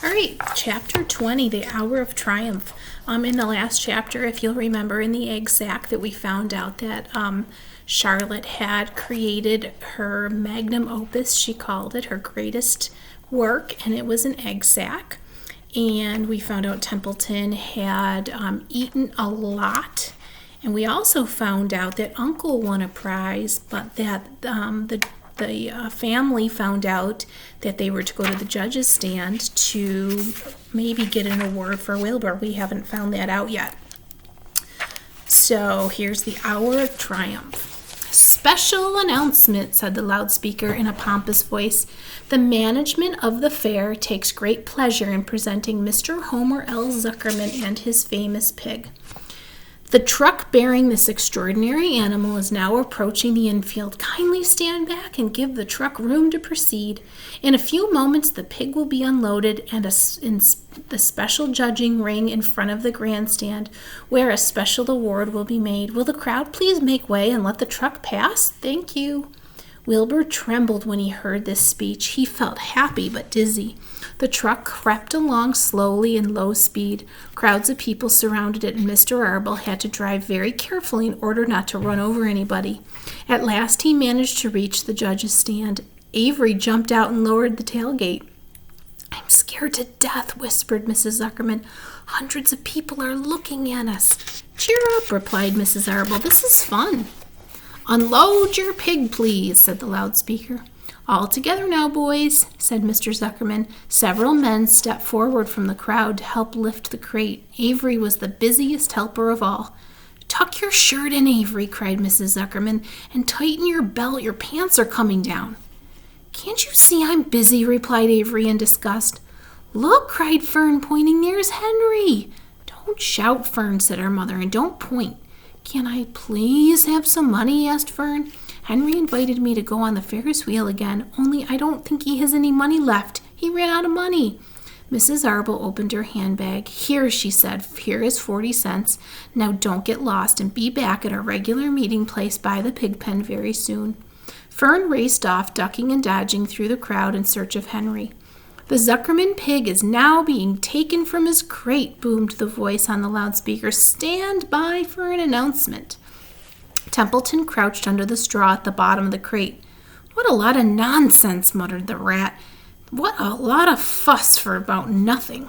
All right, chapter 20, the Hour of Triumph. In the last chapter, if you'll remember, in the egg sack that we found out that Charlotte had created her magnum opus, she called it, her greatest work, and it was an egg sack. And we found out Templeton had eaten a lot. And we also found out that Uncle won a prize, but that the family found out that they were to go to the judge's stand to maybe get an award for Wilbur. We haven't found that out yet. So here's the Hour of Triumph. Special announcement, said the loudspeaker in a pompous voice. The management of the fair takes great pleasure in presenting Mr. Homer L. Zuckerman and his famous pig. The truck bearing this extraordinary animal is now approaching the infield. Kindly stand back and give the truck room to proceed. In a few moments, the pig will be unloaded and in the special judging ring in front of the grandstand, where a special award will be made. Will the crowd please make way and let the truck pass? Thank you. Wilbur trembled when he heard this speech. He felt happy but dizzy. The truck crept along slowly in low speed. Crowds of people surrounded it, and Mr. Arble had to drive very carefully in order not to run over anybody. At last he managed to reach the judge's stand. Avery jumped out and lowered the tailgate. I'm scared to death, whispered Mrs. Zuckerman. Hundreds of people are looking at us. Cheer up, replied Mrs. Arble. This is fun. Unload your pig, please, said the loudspeaker. All together now, boys, said Mr. Zuckerman. Several men stepped forward from the crowd to help lift the crate. Avery was the busiest helper of all. Tuck your shirt in, Avery, cried Mrs. Zuckerman, and tighten your belt. Your pants are coming down. Can't you see I'm busy, replied Avery in disgust. Look, cried Fern, pointing. There's Henry. Don't shout, Fern, said her mother, and don't point. Can I please have some money? Asked Fern. Henry invited me to go on the Ferris wheel again, only I don't think he has any money left. He ran out of money. Mrs. Arble opened her handbag. Here, she said, here is 40 cents. Now don't get lost and be back at our regular meeting place by the pig pen very soon. Fern raced off, ducking and dodging through the crowd in search of Henry. The Zuckerman pig is now being taken from his crate, boomed the voice on the loudspeaker. Stand by for an announcement. Templeton crouched under the straw at the bottom of the crate. What a lot of nonsense, muttered the rat. What a lot of fuss for about nothing.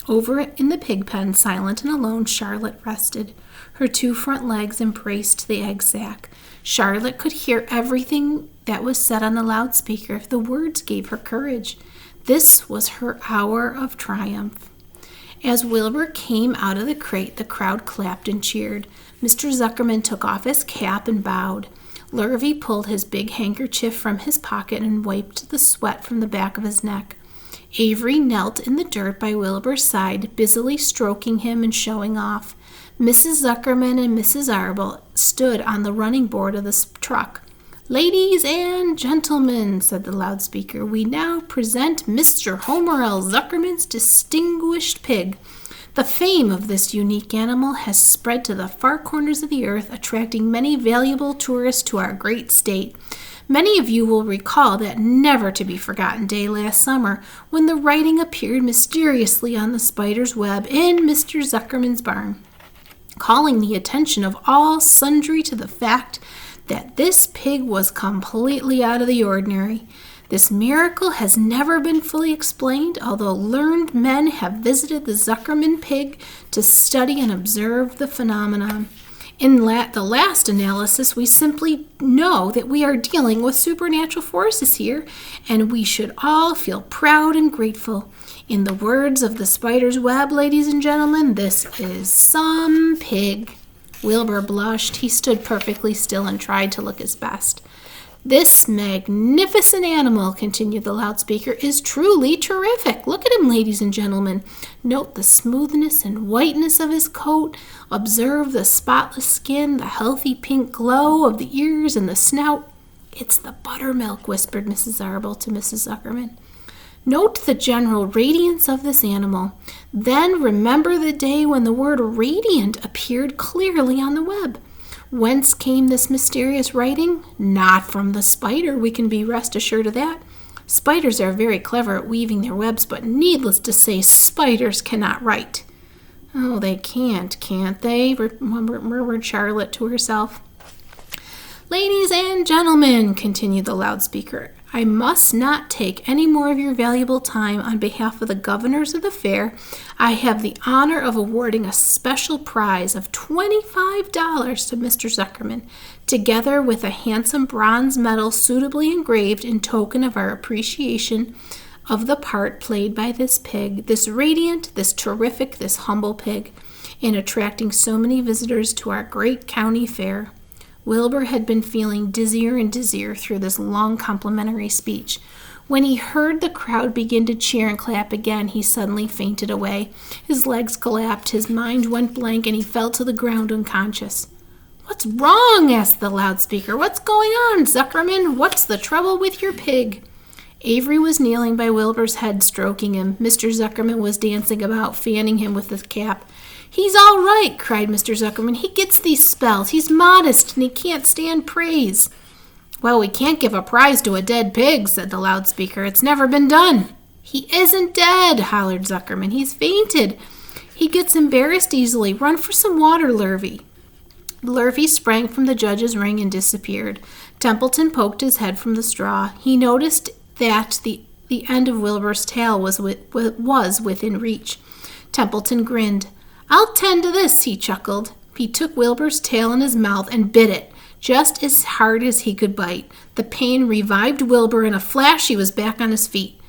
Over in the pig pen, silent and alone, Charlotte rested. Her two front legs embraced the egg sack. Charlotte could hear everything that was said on the loudspeaker. The words gave her courage. This was her hour of triumph. As Wilbur came out of the crate, the crowd clapped and cheered. Mr. Zuckerman took off his cap and bowed. Lurvy pulled his big handkerchief from his pocket and wiped the sweat from the back of his neck. Avery knelt in the dirt by Wilbur's side, busily stroking him and showing off. Mrs. Zuckerman and Mrs. Arble stood on the running board of the truck. Ladies and gentlemen, said the loudspeaker, we now present Mr. Homer L. Zuckerman's distinguished pig. The fame of this unique animal has spread to the far corners of the earth, attracting many valuable tourists to our great state. Many of you will recall that never-to-be-forgotten day last summer when the writing appeared mysteriously on the spider's web in Mr. Zuckerman's barn, calling the attention of all sundry to the fact that this pig was completely out of the ordinary. This miracle has never been fully explained, although learned men have visited the Zuckerman pig to study and observe the phenomenon. In the last analysis, we simply know that we are dealing with supernatural forces here, and we should all feel proud and grateful. In the words of the spider's web, ladies and gentlemen, this is some pig. Wilbur blushed. He stood perfectly still and tried to look his best. This magnificent animal, continued the loudspeaker, is truly terrific. Look at him, ladies and gentlemen. Note the smoothness and whiteness of his coat. Observe the spotless skin, the healthy pink glow of the ears and the snout. It's the buttermilk, whispered Mrs. Arble to Mrs. Zuckerman. Note the general radiance of this animal. Then remember the day when the word radiant appeared clearly on the web. Whence came this mysterious writing? Not from the spider, we can be rest assured of that. Spiders are very clever at weaving their webs, but needless to say, spiders cannot write. Oh, they can't they? Murmured Charlotte to herself. Ladies and gentlemen, continued the loudspeaker, I must not take any more of your valuable time. On behalf of the governors of the fair, I have the honor of awarding a special prize of $25 to Mr. Zuckerman, together with a handsome bronze medal suitably engraved in token of our appreciation of the part played by this pig, this radiant, this terrific, this humble pig, in attracting so many visitors to our great county fair. Wilbur had been feeling dizzier and dizzier through this long complimentary speech. When he heard the crowd begin to cheer and clap again, he suddenly fainted away. His legs collapsed, his mind went blank, and he fell to the ground unconscious. What's wrong? Asked the loudspeaker. What's going on, Zuckerman? What's the trouble with your pig? Avery was kneeling by Wilbur's head, stroking him. Mr. Zuckerman was dancing about, fanning him with his cap. He's all right, cried Mr. Zuckerman. He gets these spells. He's modest, and he can't stand praise. Well, we can't give a prize to a dead pig, said the loudspeaker. It's never been done. He isn't dead, hollered Zuckerman. He's fainted. He gets embarrassed easily. Run for some water, Lurvy. Lurvy sprang from the judge's ring and disappeared. Templeton poked his head from the straw. He noticed that the end of Wilbur's tail was within reach. Templeton grinned. I'll tend to this, he chuckled. He took Wilbur's tail in his mouth and bit it, just as hard as he could bite. The pain revived Wilbur. In a flash, he was back on his feet.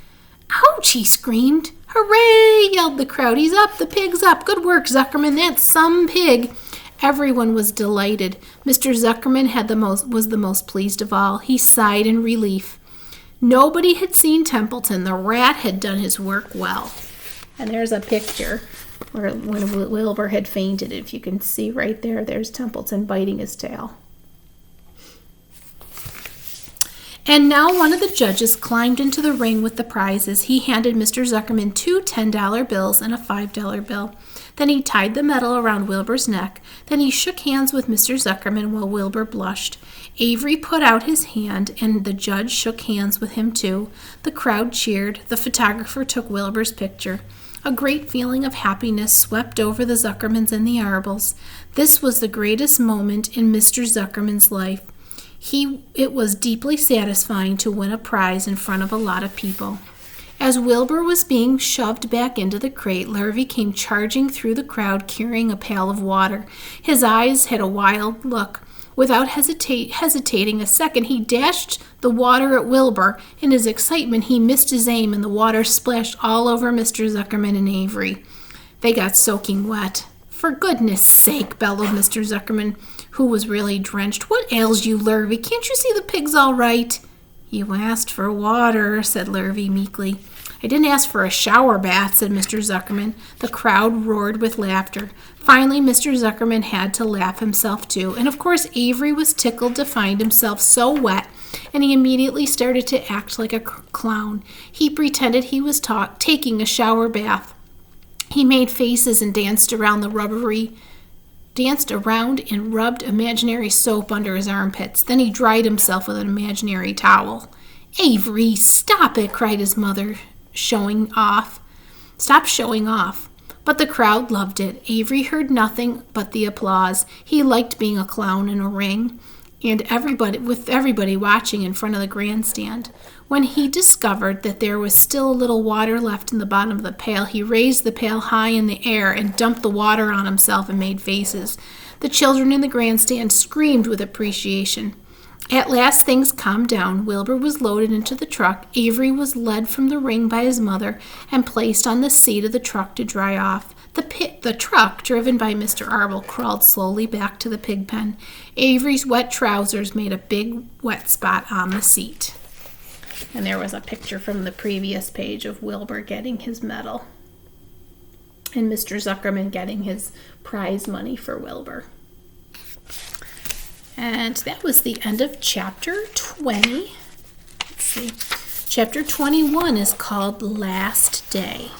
Ouch, he screamed. Hooray, yelled the crowd. He's up, the pig's up. Good work, Zuckerman. That's some pig. Everyone was delighted. Mr. Zuckerman was the most pleased of all. He sighed in relief. Nobody had seen Templeton. The rat had done his work well. And there's a picture where when Wilbur had fainted. If you can see right there, there's Templeton biting his tail. And now one of the judges climbed into the ring with the prizes. He handed Mr. Zuckerman 2 $10 bills and a $5 bill. Then he tied the medal around Wilbur's neck. Then he shook hands with Mr. Zuckerman while Wilbur blushed. Avery put out his hand, and the judge shook hands with him too. The crowd cheered. The photographer took Wilbur's picture. A great feeling of happiness swept over the Zuckermans and the Arbles. This was the greatest moment in Mr. Zuckerman's life. It was deeply satisfying to win a prize in front of a lot of people. As Wilbur was being shoved back into the crate, Lurvy came charging through the crowd carrying a pail of water. His eyes had a wild look. Without hesitating a second, he dashed the water at Wilbur. In his excitement, he missed his aim, and the water splashed all over Mr. Zuckerman and Avery. They got soaking wet. For goodness sake, bellowed Mr. Zuckerman, who was really drenched. What ails you, Lurvy? Can't you see the pig's all right? You asked for water, said Lurvy meekly. I didn't ask for a shower bath, said Mr. Zuckerman. The crowd roared with laughter. Finally, Mr. Zuckerman had to laugh himself too, and of course Avery was tickled to find himself so wet, and he immediately started to act like a clown. He pretended he was taking a shower bath. He made faces and danced around and rubbed imaginary soap under his armpits. Then he dried himself with an imaginary towel. Avery, stop it, cried his mother, showing off. Stop showing off. But the crowd loved it. Avery heard nothing but the applause. He liked being a clown in a ring, and everybody watching in front of the grandstand. When he discovered that there was still a little water left in the bottom of the pail, he raised the pail high in the air and dumped the water on himself and made faces. The children in the grandstand screamed with appreciation. At last things calmed down. Wilbur was loaded into the truck. Avery was led from the ring by his mother and placed on the seat of the truck to dry off. The truck, driven by Mr. Arble, crawled slowly back to the pig pen. Avery's wet trousers made a big wet spot on the seat. And there was a picture from the previous page of Wilbur getting his medal and Mr. Zuckerman getting his prize money for Wilbur. And that was the end of chapter 20. Let's see. Chapter 21 is called Last Day.